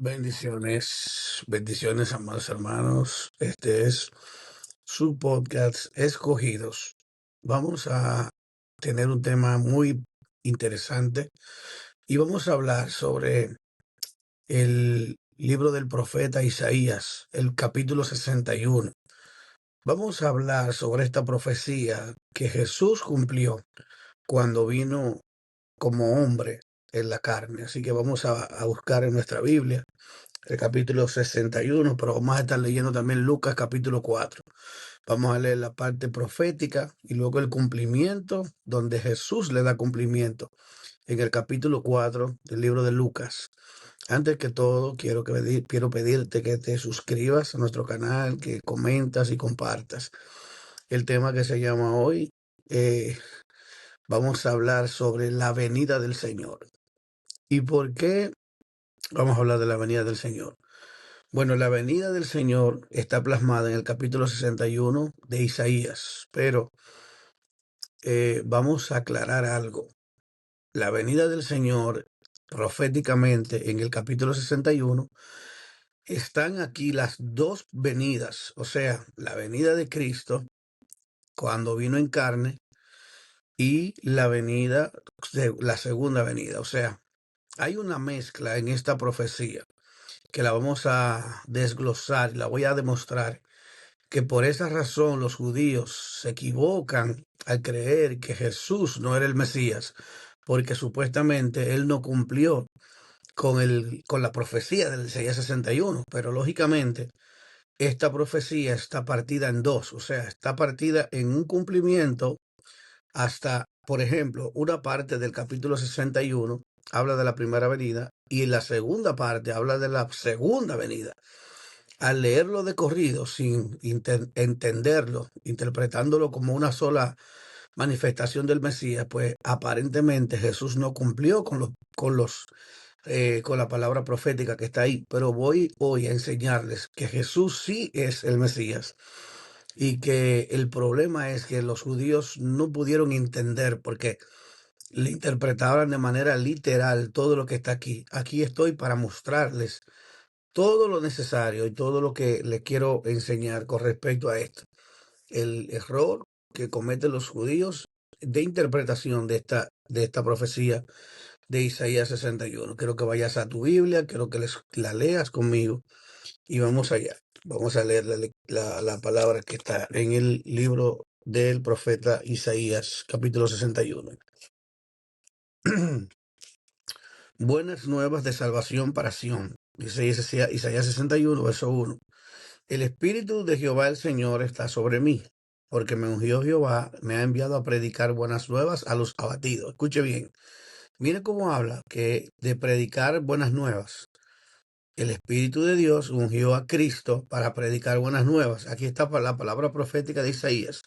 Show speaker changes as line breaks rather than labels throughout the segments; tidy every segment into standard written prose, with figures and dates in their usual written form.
Bendiciones, bendiciones, amados hermanos. Este es su podcast Escogidos. Vamos a tener un tema muy interesante y vamos a hablar sobre el libro del profeta Isaías, el capítulo 61. Vamos a hablar sobre esta profecía que Jesús cumplió cuando vino como hombre en la carne. Así que vamos a buscar en nuestra Biblia el capítulo 61, pero vamos a estar leyendo también Lucas capítulo 4. Vamos a leer la parte profética y luego el cumplimiento, donde Jesús le da cumplimiento en el capítulo 4 del libro de Lucas. Antes que todo, quiero pedirte que te suscribas a nuestro canal, que comentas y compartas. El tema que se llama hoy, vamos a hablar sobre la venida del Señor. ¿Y por qué vamos a hablar de la venida del Señor? Bueno, la venida del Señor está plasmada en el capítulo 61 de Isaías, pero vamos a aclarar algo. La venida del Señor, proféticamente, en el capítulo 61, están aquí las dos venidas, o sea, la venida de Cristo cuando vino en carne y la segunda venida. O sea, hay una mezcla en esta profecía que la vamos a desglosar y la voy a demostrar que por esa razón los judíos se equivocan al creer que Jesús no era el Mesías, porque supuestamente él no cumplió con la profecía del Isaías 61, pero lógicamente esta profecía está partida en dos, o sea, está partida en un cumplimiento hasta, por ejemplo, una parte del capítulo 61 habla de la primera venida y la segunda parte habla de la segunda venida. Al leerlo de corrido, sin entenderlo, interpretándolo como una sola manifestación del Mesías, pues aparentemente Jesús no cumplió con la palabra profética que está ahí. Pero voy hoy a enseñarles que Jesús sí es el Mesías y que el problema es que los judíos no pudieron entender porque le interpretaban de manera literal todo lo que está aquí. Aquí estoy para mostrarles todo lo necesario y todo lo que le quiero enseñar con respecto a esto. El error que cometen los judíos de interpretación de esta profecía de Isaías 61. Quiero que vayas a tu Biblia, quiero que la leas conmigo y vamos allá. Vamos a leer la palabra que está en el libro del profeta Isaías, capítulo 61. Buenas nuevas de salvación para Sión. Dice Isaías 61, verso 1. El Espíritu de Jehová el Señor está sobre mí, porque me ungió Jehová, me ha enviado a predicar buenas nuevas a los abatidos. Escuche bien, mire cómo habla que de predicar buenas nuevas. El Espíritu de Dios ungió a Cristo para predicar buenas nuevas. Aquí está la palabra profética de Isaías.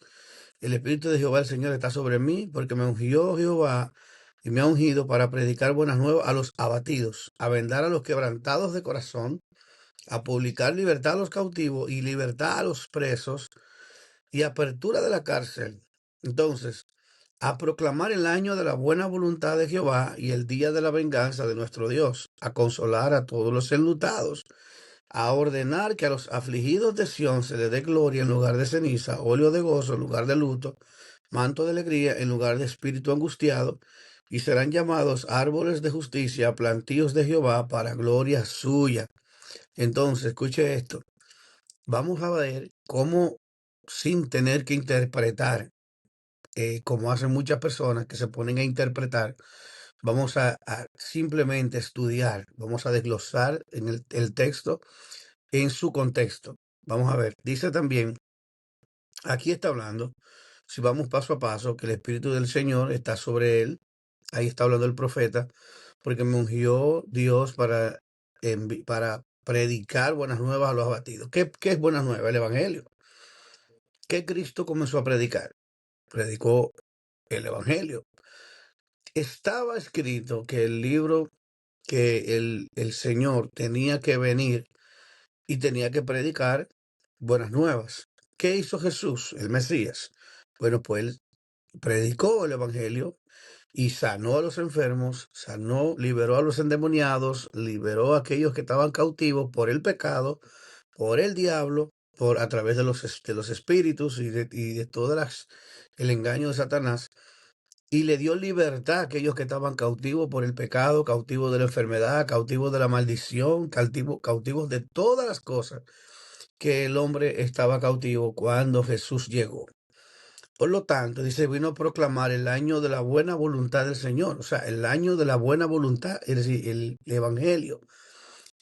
El Espíritu de Jehová el Señor está sobre mí, porque me ungió Jehová y me ha ungido para predicar buenas nuevas a los abatidos, a vendar a los quebrantados de corazón, a publicar libertad a los cautivos y libertad a los presos y apertura de la cárcel. Entonces, a proclamar el año de la buena voluntad de Jehová y el día de la venganza de nuestro Dios, a consolar a todos los enlutados, a ordenar que a los afligidos de Sión se les dé gloria en lugar de ceniza, óleo de gozo en lugar de luto, manto de alegría en lugar de espíritu angustiado, y serán llamados árboles de justicia, plantíos de Jehová para gloria suya. Entonces, escuche esto. Vamos a ver cómo, sin tener que interpretar, como hacen muchas personas que se ponen a interpretar, vamos a simplemente estudiar, vamos a desglosar en el texto en su contexto. Vamos a ver, dice también, aquí está hablando, si vamos paso a paso, que el Espíritu del Señor está sobre él, ahí está hablando el profeta, porque me ungió Dios para predicar buenas nuevas a los abatidos. ¿Qué es buenas nuevas? El Evangelio. ¿Qué Cristo comenzó a predicar? Predicó el Evangelio. Estaba escrito que el libro, que el Señor tenía que venir y tenía que predicar buenas nuevas. ¿Qué hizo Jesús, el Mesías? Bueno, pues él predicó el Evangelio y sanó a los enfermos, sanó, liberó a los endemoniados, liberó a aquellos que estaban cautivos por el pecado, por el diablo, por a través de los espíritus y de todas el engaño de Satanás, y le dio libertad a aquellos que estaban cautivos por el pecado, cautivos de la enfermedad, cautivos de la maldición, cautivos de todas las cosas que el hombre estaba cautivo cuando Jesús llegó. Por lo tanto, dice, vino a proclamar el año de la buena voluntad del Señor, o sea, el año de la buena voluntad, es decir, el Evangelio,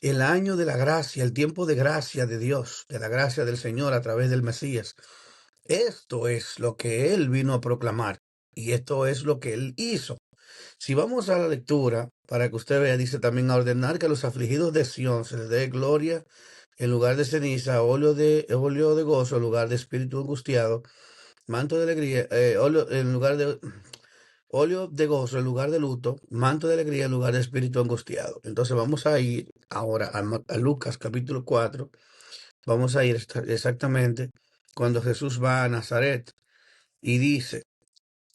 el año de la gracia, el tiempo de gracia de Dios, de la gracia del Señor a través del Mesías. Esto es lo que Él vino a proclamar y esto es lo que Él hizo. Si vamos a la lectura, para que usted vea, dice también a ordenar que a los afligidos de Sión se les dé gloria en lugar de ceniza, óleo de gozo en lugar de espíritu angustiado, manto de alegría, óleo de gozo en lugar de luto, manto de alegría en lugar de espíritu angustiado. Entonces vamos a ir ahora a Lucas capítulo 4. Vamos a ir exactamente cuando Jesús va a Nazaret y dice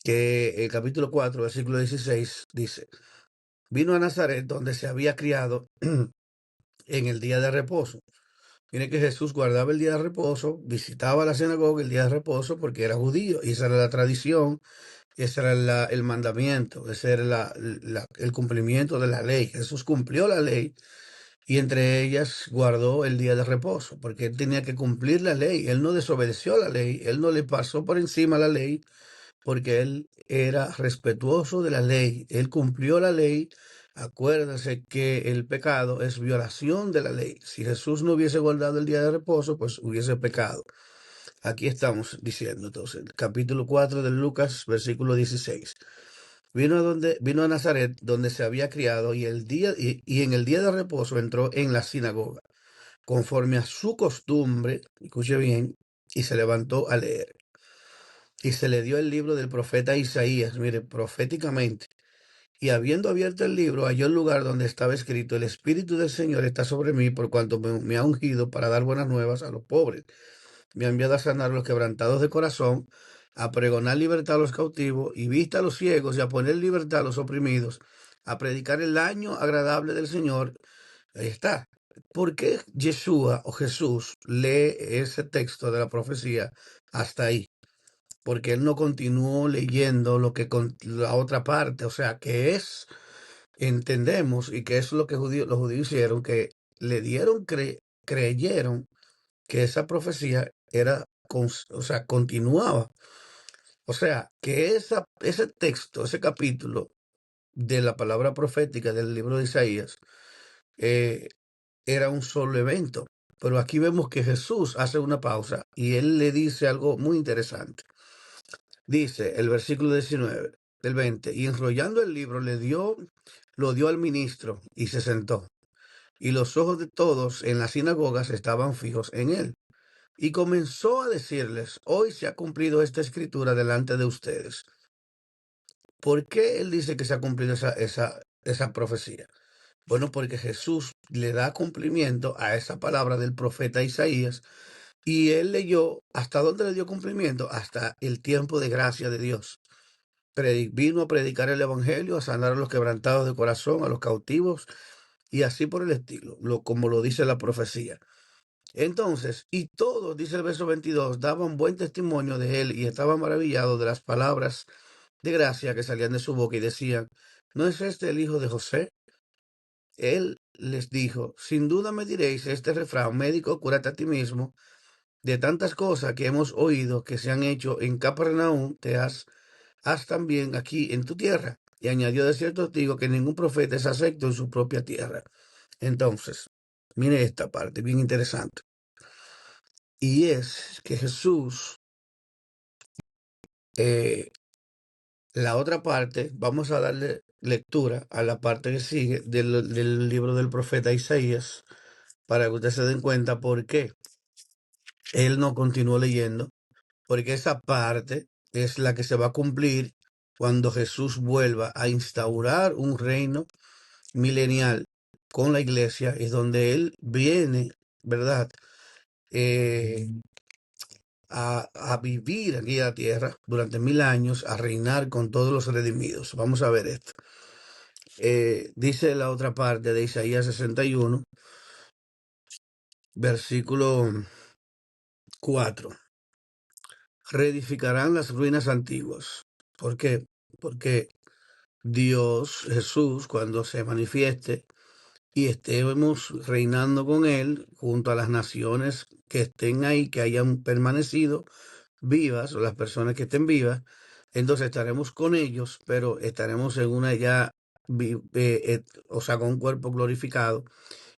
que el capítulo 4, versículo 16, dice, vino a Nazaret donde se había criado en el día de reposo. Tiene que Jesús guardaba el día de reposo, visitaba la sinagoga el día de reposo porque era judío y esa era la tradición. Ese era el mandamiento, ese era el cumplimiento de la ley. Jesús cumplió la ley y entre ellas guardó el día de reposo, porque él tenía que cumplir la ley. Él no desobedeció la ley, él no le pasó por encima la ley, porque él era respetuoso de la ley. Él cumplió la ley. Acuérdense que el pecado es violación de la ley. Si Jesús no hubiese guardado el día de reposo, pues hubiese pecado. Aquí estamos diciendo entonces, capítulo 4 de Lucas, versículo 16. Vino a Nazaret, donde se había criado, y en el día de reposo entró en la sinagoga, conforme a su costumbre, escuche bien, y se levantó a leer. Y se le dio el libro del profeta Isaías, mire, proféticamente. Y habiendo abierto el libro, halló el lugar donde estaba escrito, el Espíritu del Señor está sobre mí, por cuanto me ha ungido para dar buenas nuevas a los pobres. Me ha enviado a sanar a los quebrantados de corazón, a pregonar libertad a los cautivos y vista a los ciegos y a poner libertad a los oprimidos, a predicar el año agradable del Señor. Ahí está. ¿Por qué Yeshua o Jesús lee ese texto de la profecía hasta ahí? Porque él no continuó leyendo lo que con la otra parte, o sea, que es, entendemos, y que es lo que los judíos hicieron, que le dieron, creyeron que esa profecía era, o sea, continuaba. O sea, que ese texto, ese capítulo de la palabra profética del libro de Isaías, eh, era un solo evento. Pero aquí vemos que Jesús hace una pausa y él le dice algo muy interesante. Dice el versículo 19, del 20, y enrollando el libro lo dio al ministro y se sentó. Y los ojos de todos en las sinagogas estaban fijos en él. Y comenzó a decirles, hoy se ha cumplido esta escritura delante de ustedes. ¿Por qué él dice que se ha cumplido esa profecía? Bueno, porque Jesús le da cumplimiento a esa palabra del profeta Isaías y él leyó, ¿hasta dónde le dio cumplimiento? Hasta el tiempo de gracia de Dios. Vino a predicar el evangelio, a sanar a los quebrantados de corazón, a los cautivos y así por el estilo, como lo dice la profecía. Entonces, y todos, dice el verso 22, daban buen testimonio de él y estaban maravillados de las palabras de gracia que salían de su boca y decían, ¿no es este el hijo de José? Él les dijo, sin duda me diréis este refrán, médico, cúrate a ti mismo, de tantas cosas que hemos oído que se han hecho en Capernaum, haz también aquí en tu tierra. Y añadió de cierto digo que ningún profeta es acepto en su propia tierra. Entonces, mire esta parte, bien interesante. Y es que Jesús, eh, la otra parte, vamos a darle lectura a la parte que sigue del libro del profeta Isaías, para que ustedes se den cuenta por qué él no continuó leyendo, porque esa parte es la que se va a cumplir cuando Jesús vuelva a instaurar un reino milenial con la iglesia, es donde él viene, ¿verdad? Eh, a vivir aquí en la tierra durante 1000 años, a reinar con todos los redimidos. Vamos a ver esto. Dice la otra parte de Isaías 61, versículo 4. Reedificarán las ruinas antiguas. ¿Por qué? Porque Dios, Jesús, cuando se manifieste y estemos reinando con Él junto a las naciones que estén ahí, que hayan permanecido vivas, o las personas que estén vivas, entonces estaremos con ellos, pero estaremos en una ya, o sea, con un cuerpo glorificado.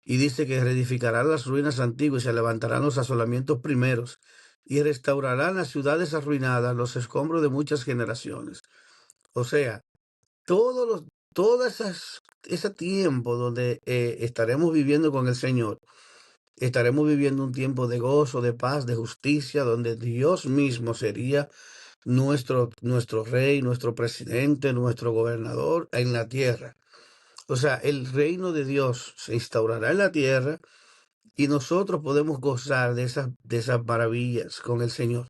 Y dice que reedificarán las ruinas antiguas y se levantarán los asolamientos primeros y restaurarán las ciudades arruinadas, los escombros de muchas generaciones. O sea, todos los, ese tiempo donde estaremos viviendo con el Señor, estaremos viviendo un tiempo de gozo, de paz, de justicia, donde Dios mismo sería nuestro rey, nuestro presidente, nuestro gobernador en la tierra. O sea, el reino de Dios se instaurará en la tierra y nosotros podemos gozar de esas maravillas con el Señor.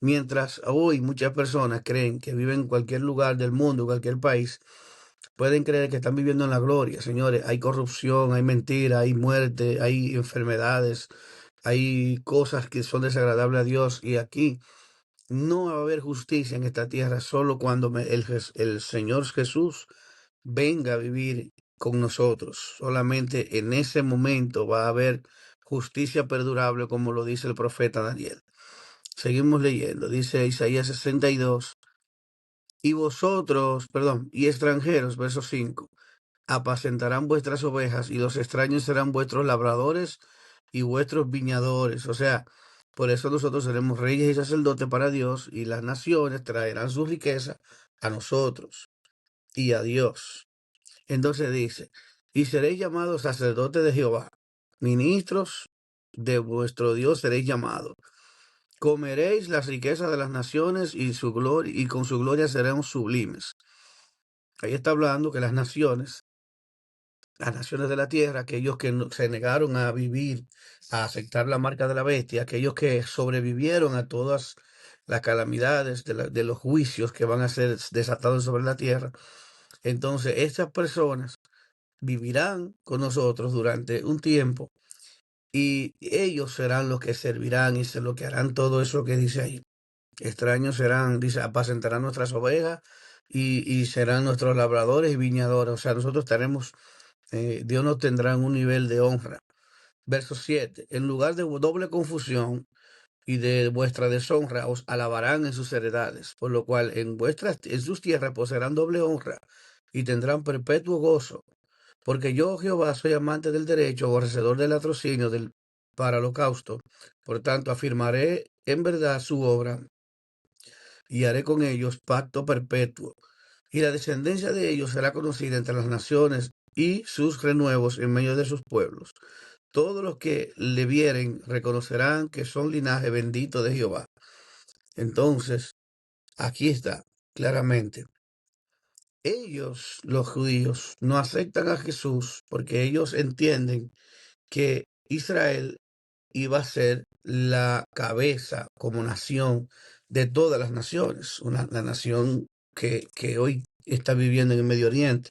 Mientras hoy muchas personas creen que viven en cualquier lugar del mundo, cualquier país, pueden creer que están viviendo en la gloria. Señores, hay corrupción, hay mentira, hay muerte, hay enfermedades, hay cosas que son desagradables a Dios. Y aquí no va a haber justicia en esta tierra solo cuando el Señor Jesús venga a vivir con nosotros. Solamente en ese momento va a haber justicia perdurable, como lo dice el profeta Daniel. Seguimos leyendo. Dice Isaías 62. Y vosotros, perdón, y extranjeros, verso 5, apacentarán vuestras ovejas y los extraños serán vuestros labradores y vuestros viñadores. O sea, por eso nosotros seremos reyes y sacerdotes para Dios y las naciones traerán su riqueza a nosotros y a Dios. Entonces dice, y seréis llamados sacerdotes de Jehová, ministros de vuestro Dios seréis llamados. Comeréis las riquezas de las naciones y su gloria, y con su gloria seremos sublimes. Ahí está hablando que las naciones de la tierra, aquellos que se negaron a vivir, a aceptar la marca de la bestia, aquellos que sobrevivieron a todas las calamidades de los juicios que van a ser desatados sobre la tierra. Entonces, estas personas vivirán con nosotros durante un tiempo y ellos serán los que servirán y se lo que harán todo eso que dice ahí. Extraños serán, dice, apacentarán nuestras ovejas y serán nuestros labradores y viñadores. O sea, nosotros estaremos, Dios nos tendrá en un nivel de honra. Verso 7. En lugar de doble confusión y de vuestra deshonra, os alabarán en sus heredades, por lo cual en sus tierras poseerán doble honra y tendrán perpetuo gozo. Porque yo, Jehová, soy amante del derecho, aborrecedor del latrocinio, para holocausto. Por tanto, afirmaré en verdad su obra y haré con ellos pacto perpetuo. Y la descendencia de ellos será conocida entre las naciones y sus renuevos en medio de sus pueblos. Todos los que le vieren reconocerán que son linaje bendito de Jehová. Entonces, aquí está claramente. Ellos, los judíos, no aceptan a Jesús porque ellos entienden que Israel iba a ser la cabeza como nación de todas las naciones, la nación que hoy está viviendo en el Medio Oriente.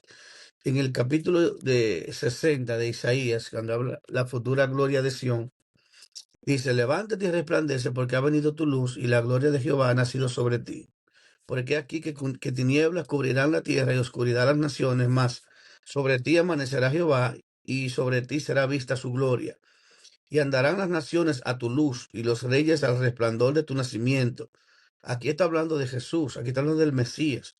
En el capítulo de 60 de Isaías, cuando habla la futura gloria de Sión, dice, levántate y resplandece porque ha venido tu luz y la gloria de Jehová ha nacido sobre ti. Porque aquí que tinieblas cubrirán la tierra y oscuridad las naciones, mas sobre ti amanecerá Jehová y sobre ti será vista su gloria. Y andarán las naciones a tu luz y los reyes al resplandor de tu nacimiento. Aquí está hablando de Jesús, aquí está hablando del Mesías.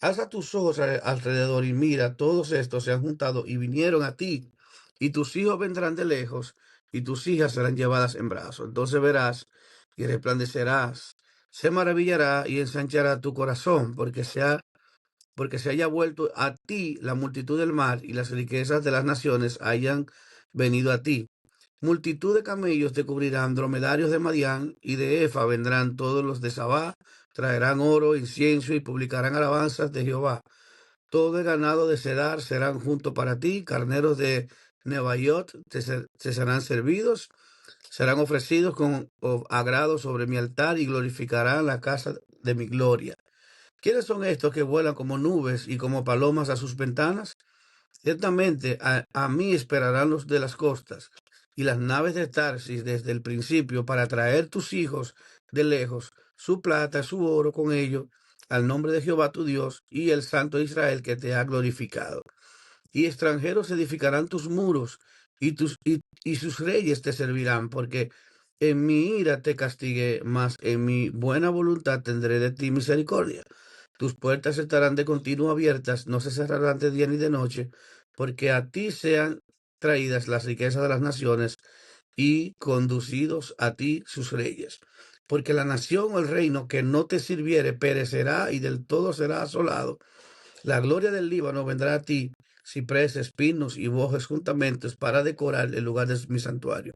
Alza tus ojos alrededor y mira, todos estos se han juntado y vinieron a ti, y tus hijos vendrán de lejos, y tus hijas serán llevadas en brazos. Entonces verás y resplandecerás, se maravillará y ensanchará tu corazón, porque se haya vuelto a ti la multitud del mar y las riquezas de las naciones hayan venido a ti. Multitud de camellos te cubrirán, dromedarios de Madián y de Efa vendrán todos los de Sabá, traerán oro, incienso y publicarán alabanzas de Jehová. Todo el ganado de Cedar serán junto para ti, carneros de Nebaiot te serán servidos, serán ofrecidos con agrado sobre mi altar y glorificarán la casa de mi gloria. ¿Quiénes son estos que vuelan como nubes y como palomas a sus ventanas? Ciertamente a mí esperarán los de las costas y las naves de Tarsis desde el principio para traer tus hijos de lejos, su plata, su oro con ellos, al nombre de Jehová tu Dios y el Santo de Israel que te ha glorificado. Y extranjeros edificarán tus muros, y sus reyes te servirán, porque en mi ira te castigué, mas en mi buena voluntad tendré de ti misericordia. Tus puertas estarán de continuo abiertas, no se cerrarán de día ni de noche, porque a ti sean traídas las riquezas de las naciones y conducidos a ti sus reyes. Porque la nación o el reino que no te sirviere perecerá y del todo será asolado. La gloria del Líbano vendrá a ti, cipreses, pinos y bojes juntamente para decorar el lugar de mi santuario.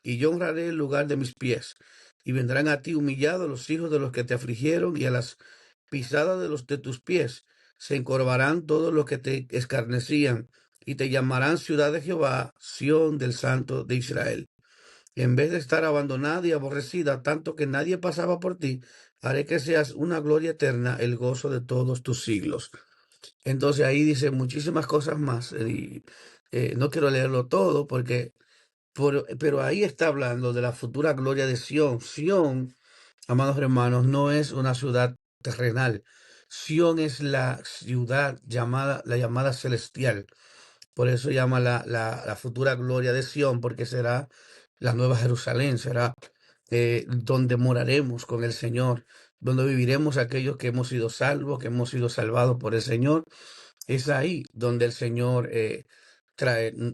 Y yo honraré el lugar de mis pies. Y vendrán a ti humillados los hijos de los que te afligieron, y a las pisadas de los de tus pies se encorvarán todos los que te escarnecían, y te llamarán ciudad de Jehová, Sión del Santo de Israel. Y en vez de estar abandonada y aborrecida, tanto que nadie pasaba por ti, haré que seas una gloria eterna, el gozo de todos tus siglos. Entonces ahí dice muchísimas cosas más. Y, no quiero leerlo todo porque, pero ahí está hablando de la futura gloria de Sión. Sión, amados hermanos, no es una ciudad terrenal. Sión es la ciudad llamada, la llamada celestial. Por eso llama la futura gloria de Sión, porque será la nueva Jerusalén, será donde moraremos con el Señor, donde viviremos aquellos que hemos sido salvos, que hemos sido salvados por el Señor. Es ahí donde el Señor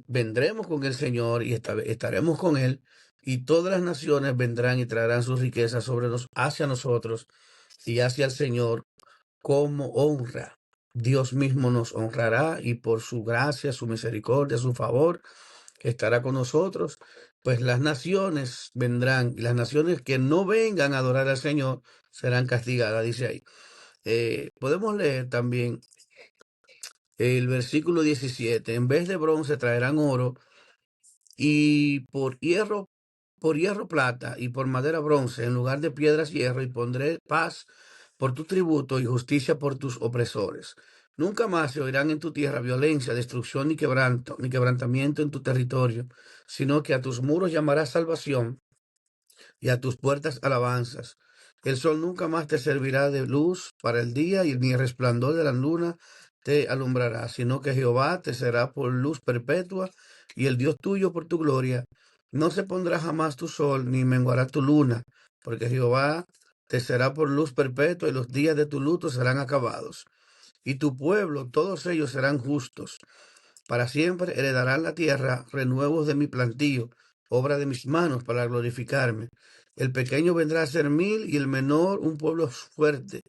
vendremos con el Señor y estaremos con Él, y todas las naciones vendrán y traerán sus riquezas hacia nosotros y hacia el Señor como honra. Dios mismo nos honrará, y por su gracia, su misericordia, su favor, que estará con nosotros, pues las naciones vendrán, y las naciones que no vengan a adorar al Señor serán castigadas, dice ahí. Podemos leer también el versículo 17: en vez de bronce traerán oro, y por hierro plata, y por madera bronce, en lugar de piedras hierro, y pondré paz por tu tributo y justicia por tus opresores. Nunca más se oirán en tu tierra violencia, destrucción ni quebranto, ni quebrantamiento en tu territorio, sino que a tus muros llamarás salvación y a tus puertas alabanzas. El sol nunca más te servirá de luz para el día, y ni el resplandor de la luna te alumbrará, sino que Jehová te será por luz perpetua, y el Dios tuyo por tu gloria. No se pondrá jamás tu sol, ni menguará tu luna, porque Jehová te será por luz perpetua, y los días de tu luto serán acabados. Y tu pueblo, todos ellos serán justos. Para siempre heredarán la tierra, renuevos de mi plantío, obra de mis manos para glorificarme. El pequeño vendrá a ser 1000 y el menor un pueblo fuerte.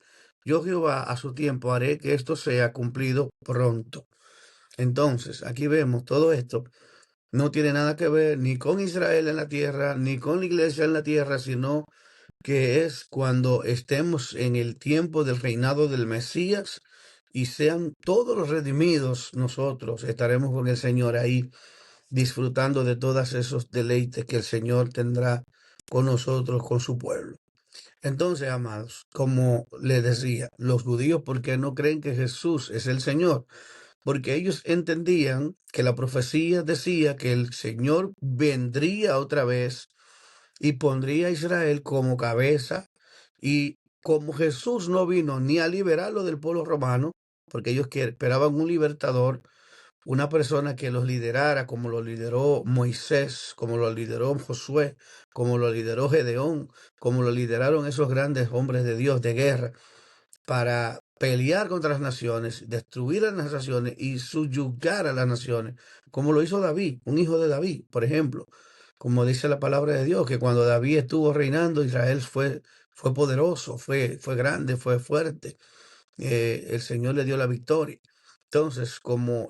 Yo Jehová a su tiempo haré que esto sea cumplido pronto. Entonces, aquí vemos todo esto. No tiene nada que ver ni con Israel en la tierra, ni con la iglesia en la tierra, sino que es cuando estemos en el tiempo del reinado del Mesías y sean todos los redimidos, nosotros estaremos con el Señor ahí, disfrutando de todos esos deleites que el Señor tendrá con nosotros, con su pueblo. Entonces, amados, como les decía, los judíos, ¿por qué no creen que Jesús es el Señor? Porque ellos entendían que la profecía decía que el Señor vendría otra vez y pondría a Israel como cabeza. Y como Jesús no vino ni a liberarlo del pueblo romano, porque ellos esperaban un libertador, una persona que los liderara, como lo lideró Moisés, como lo lideró Josué, como lo lideró Gedeón, como lo lideraron esos grandes hombres de Dios de guerra, para pelear contra las naciones, destruir a las naciones y subyugar a las naciones, como lo hizo David, un hijo de David, por ejemplo. Como dice la palabra de Dios, que cuando David estuvo reinando, Israel fue poderoso, fue grande, fue fuerte. El Señor le dio la victoria. Entonces, como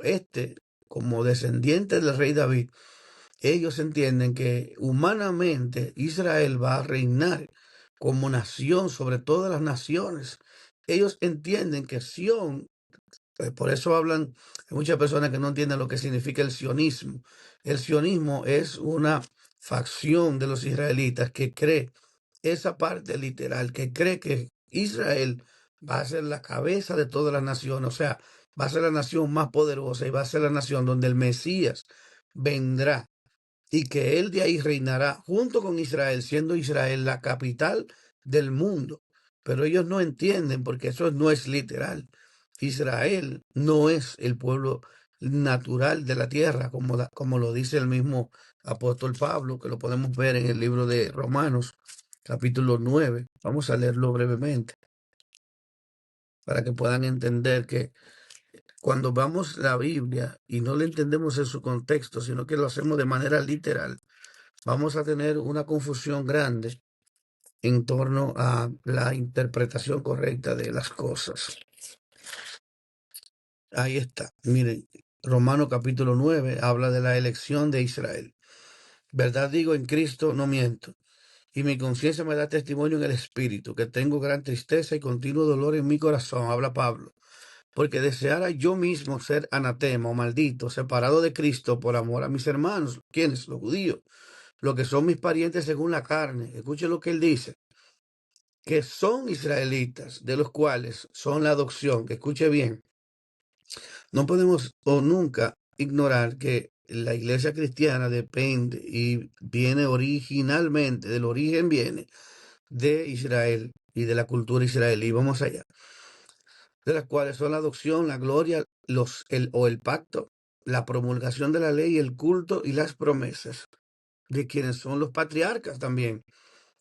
descendiente del rey David, ellos entienden que humanamente Israel va a reinar como nación sobre todas las naciones. Ellos entienden que Sión, por eso hablan, hay muchas personas que no entienden lo que significa el sionismo. El sionismo es una facción de los israelitas que cree esa parte literal, que cree que Israel va a ser la cabeza de toda la nación, o sea, va a ser la nación más poderosa y va a ser la nación donde el Mesías vendrá y que él de ahí reinará junto con Israel, siendo Israel la capital del mundo. Pero ellos no entienden porque eso no es literal. Israel no es el pueblo natural de la tierra, como lo dice el mismo apóstol Pablo, que lo podemos ver en el libro de Romanos, capítulo 9. Vamos a leerlo brevemente para que puedan entender que cuando vamos la Biblia y no la entendemos en su contexto, sino que lo hacemos de manera literal, vamos a tener una confusión grande en torno a la interpretación correcta de las cosas. Ahí está. Miren, Romano capítulo 9 habla de la elección de Israel. Verdad digo, en Cristo no miento. Y mi conciencia me da testimonio en el Espíritu, que tengo gran tristeza y continuo dolor en mi corazón, habla Pablo, porque deseara yo mismo ser anatema o maldito, separado de Cristo por amor a mis hermanos. ¿Quiénes? Los judíos, los que son mis parientes según la carne. Escuchen lo que él dice, que son israelitas, de los cuales son la adopción, que escuche bien, no podemos o nunca ignorar que la iglesia cristiana depende y viene originalmente, del origen viene de Israel y de la cultura israelí. Vamos allá. De las cuales son la adopción, la gloria, el pacto, la promulgación de la ley, el culto y las promesas, de quienes son los patriarcas también,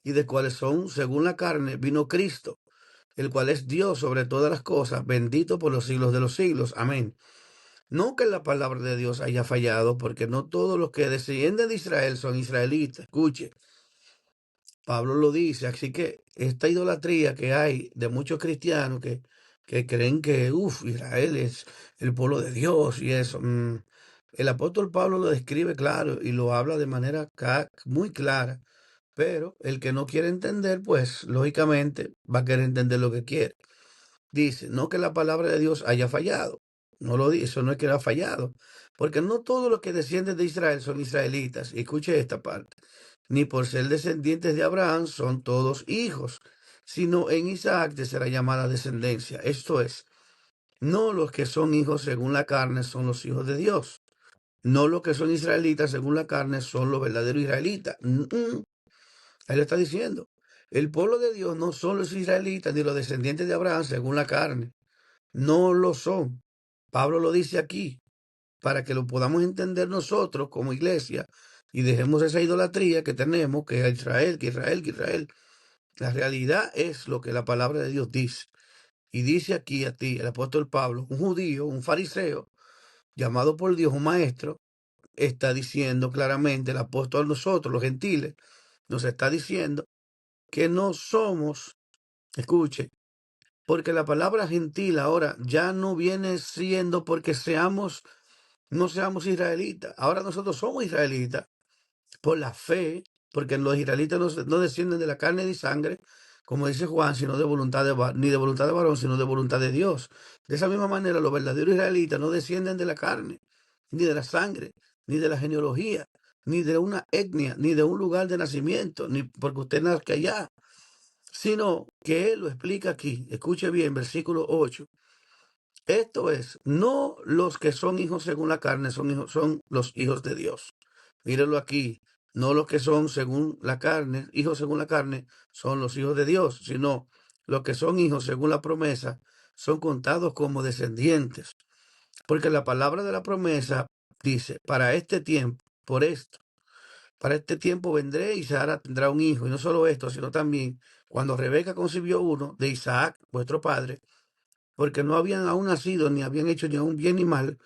y de cuales son, según la carne, vino Cristo, el cual es Dios sobre todas las cosas, bendito por los siglos de los siglos. Amén. No que la palabra de Dios haya fallado, porque no todos los que descienden de Israel son israelitas. Escuche, Pablo lo dice, así que esta idolatría que hay de muchos cristianos que creen que, Israel es el pueblo de Dios y eso. El apóstol Pablo lo describe claro y lo habla de manera muy clara, pero el que no quiere entender, pues lógicamente va a querer entender lo que quiere. Dice, no que la palabra de Dios haya fallado. No lo dice, eso no es que ha fallado. Porque no todos los que descienden de Israel son israelitas. Y escuche esta parte. Ni por ser descendientes de Abraham son todos hijos, sino en Isaac te será llamada descendencia. Esto es, no los que son hijos según la carne son los hijos de Dios. No los que son israelitas según la carne son los verdaderos israelitas. Él está diciendo, el pueblo de Dios no son los israelitas ni los descendientes de Abraham según la carne. No lo son. Pablo lo dice aquí para que lo podamos entender nosotros como iglesia y dejemos esa idolatría que tenemos, que es Israel, que Israel, que Israel. La realidad es lo que la palabra de Dios dice. Y dice aquí a ti, el apóstol Pablo, un judío, un fariseo, llamado por Dios un maestro, está diciendo claramente, el apóstol a nosotros, los gentiles, nos está diciendo que no somos, escuche, porque la palabra gentil ahora ya no viene siendo porque no seamos israelitas. Ahora nosotros somos israelitas por la fe, porque los israelitas no descienden de la carne y sangre, como dice Juan, sino de voluntad ni de voluntad de varón, sino de voluntad de Dios. De esa misma manera, los verdaderos israelitas no descienden de la carne, ni de la sangre, ni de la genealogía, ni de una etnia, ni de un lugar de nacimiento, ni porque usted nazca allá, sino que él lo explica aquí. Escuche bien, versículo 8. Esto es, no los que son hijos según la carne son los hijos de Dios. Mírenlo aquí. No los que son según la carne, hijos según la carne, son los hijos de Dios, sino los que son hijos según la promesa, son contados como descendientes. Porque la palabra de la promesa dice, para este tiempo, por esto, para este tiempo vendré y Sara tendrá un hijo. Y no solo esto, sino también cuando Rebeca concibió uno de Isaac, vuestro padre, porque no habían aún nacido, ni habían hecho ni aún bien ni mal,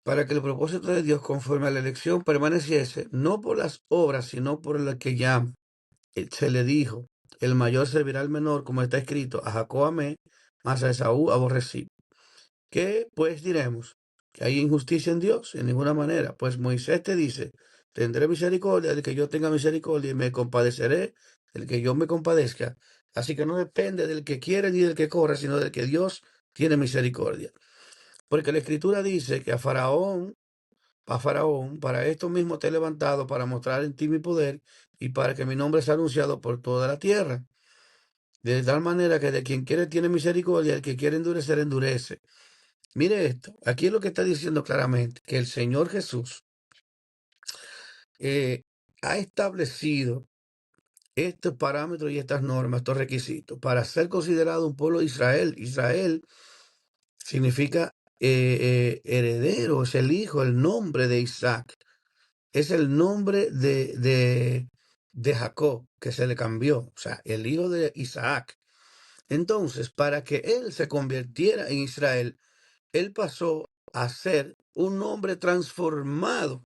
para que el propósito de Dios conforme a la elección permaneciese, no por las obras, sino por la que ya se le dijo, el mayor servirá al menor, como está escrito, a Jacob amé, mas a Esaú aborrecí. ¿Qué pues diremos? ¿Que hay injusticia en Dios? En ninguna manera. Pues Moisés te dice, tendré misericordia del que yo tenga misericordia y me compadeceré del que yo me compadezca. Así que no depende del que quiere ni del que corre, sino del que Dios tiene misericordia. Porque la Escritura dice que a Faraón a Faraón, para esto mismo te he levantado, para mostrar en ti mi poder y para que mi nombre sea anunciado por toda la tierra. De tal manera que de quien quiere tiene misericordia, el que quiere endurecer, endurece. Mire esto, aquí es lo que está diciendo claramente, que el Señor Jesús eh, ha establecido estos parámetros y estas normas, estos requisitos, para ser considerado un pueblo de Israel. Israel significa heredero, es el hijo, el nombre de Isaac, es el nombre de Jacob, que se le cambió, o sea, el hijo de Isaac. Entonces, para que él se convirtiera en Israel, él pasó a ser un hombre transformado.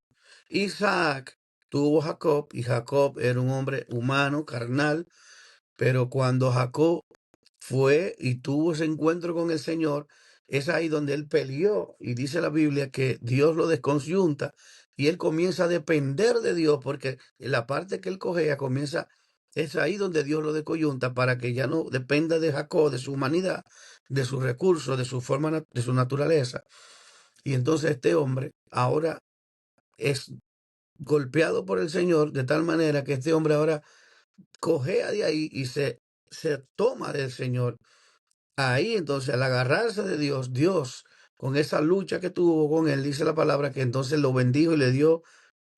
Isaac tuvo Jacob y Jacob era un hombre humano, carnal, pero cuando Jacob fue y tuvo ese encuentro con el Señor, es ahí donde él peleó y dice la Biblia que Dios lo desconjunta y él comienza a depender de Dios porque en la parte que él cogea comienza, es ahí donde Dios lo descoyunta para que ya no dependa de Jacob, de su humanidad, de sus recursos, de su forma, de su naturaleza. Y entonces este hombre ahora es golpeado por el Señor de tal manera que este hombre ahora cojea de ahí y se toma del Señor. Ahí entonces, al agarrarse de Dios, Dios, con esa lucha que tuvo con él, dice la palabra que entonces lo bendijo y le dio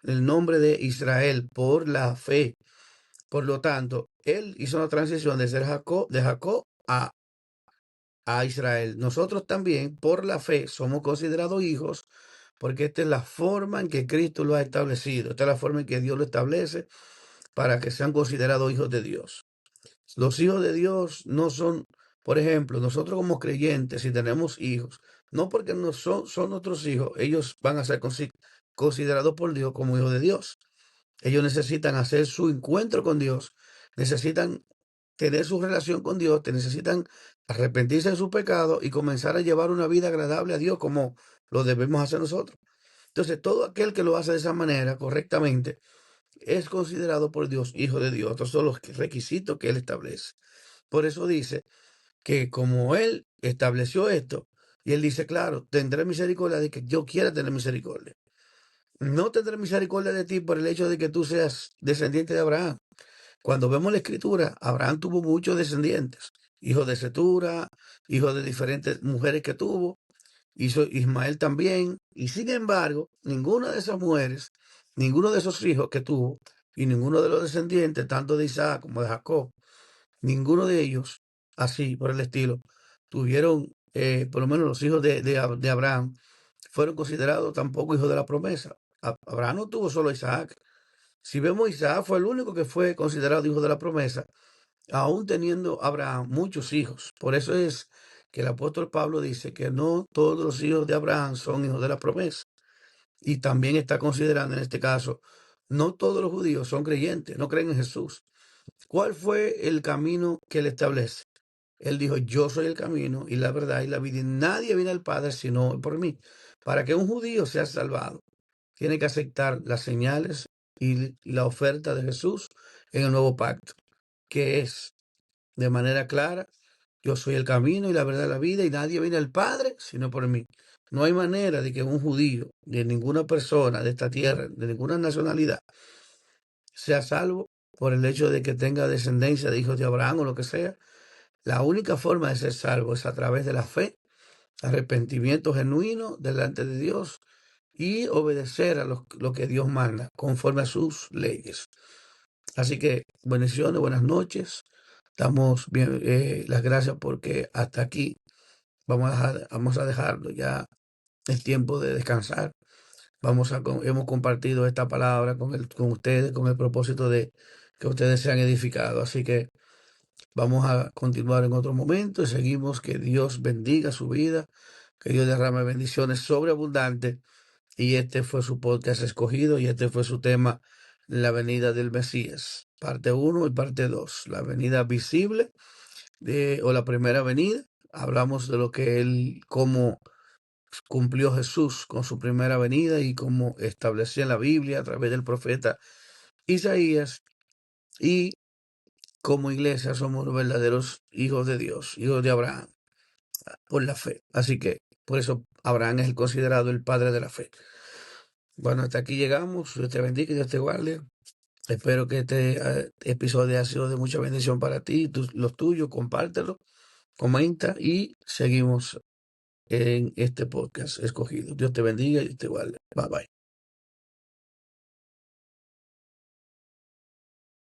el nombre de Israel por la fe. Por lo tanto, él hizo una transición de ser Jacob, de Jacob a Israel. Nosotros también, por la fe, somos considerados hijos, porque esta es la forma en que Cristo lo ha establecido. Esta es la forma en que Dios lo establece para que sean considerados hijos de Dios. Los hijos de Dios no son, por ejemplo, nosotros como creyentes, si tenemos hijos, no porque no son nuestros hijos, ellos van a ser considerados por Dios como hijos de Dios. Ellos necesitan hacer su encuentro con Dios, necesitan tener su relación con Dios, te necesitan arrepentirse de su pecado y comenzar a llevar una vida agradable a Dios como lo debemos hacer nosotros. Entonces, todo aquel que lo hace de esa manera, correctamente, es considerado por Dios hijo de Dios. Estos son los requisitos que Él establece. Por eso dice que como Él estableció esto, y Él dice, claro, tendré misericordia de que yo quiera tener misericordia. No tendré misericordia de ti por el hecho de que tú seas descendiente de Abraham. Cuando vemos la escritura, Abraham tuvo muchos descendientes, hijos de Setura, hijos de diferentes mujeres que tuvo, hizo Ismael también, y sin embargo, ninguna de esas mujeres, ninguno de esos hijos que tuvo, y ninguno de los descendientes, tanto de Isaac como de Jacob, ninguno de ellos, así por el estilo, tuvieron, por lo menos los hijos de Abraham, fueron considerados tampoco hijos de la promesa. Abraham no tuvo solo Isaac. Si vemos, Isaac fue el único que fue considerado hijo de la promesa, aún teniendo Abraham muchos hijos. Por eso es que el apóstol Pablo dice que no todos los hijos de Abraham son hijos de la promesa. Y también está considerando en este caso, no todos los judíos son creyentes, no creen en Jesús. ¿Cuál fue el camino que él establece? Él dijo, yo soy el camino y la verdad y la vida, y nadie viene al Padre sino por mí. Para que un judío sea salvado, tiene que aceptar las señales y la oferta de Jesús en el nuevo pacto, que es de manera clara, yo soy el camino y la verdad y la vida, y nadie viene al Padre sino por mí. No hay manera de que un judío, de ninguna persona de esta tierra, de ninguna nacionalidad, sea salvo por el hecho de que tenga descendencia de hijos de Abraham o lo que sea. La única forma de ser salvo es a través de la fe, arrepentimiento genuino delante de Dios y obedecer a lo que Dios manda conforme a sus leyes. Así que bendiciones, buenas noches. Damos bien, las gracias porque hasta aquí vamos a dejarlo. Ya es tiempo de descansar. Hemos compartido esta palabra con ustedes con el propósito de que ustedes sean edificados. Así que vamos a continuar en otro momento y seguimos. Que Dios bendiga su vida, que Dios derrame bendiciones sobreabundantes. Y este fue su podcast escogido y este fue su tema, la venida del Mesías, parte uno y parte 2, la venida visible o la primera venida. Hablamos de lo que él, cómo cumplió Jesús con su primera venida y cómo establecía en la Biblia a través del profeta Isaías, y como iglesia somos los verdaderos hijos de Dios, hijos de Abraham, por la fe. Así que por eso Abraham es considerado el padre de la fe. Bueno, hasta aquí llegamos. Dios te bendiga y Dios te guarde. Espero que este episodio haya sido de mucha bendición para ti, los tuyos. Compártelo, comenta y seguimos en este podcast escogido. Dios te bendiga y Dios te guarde. Bye bye.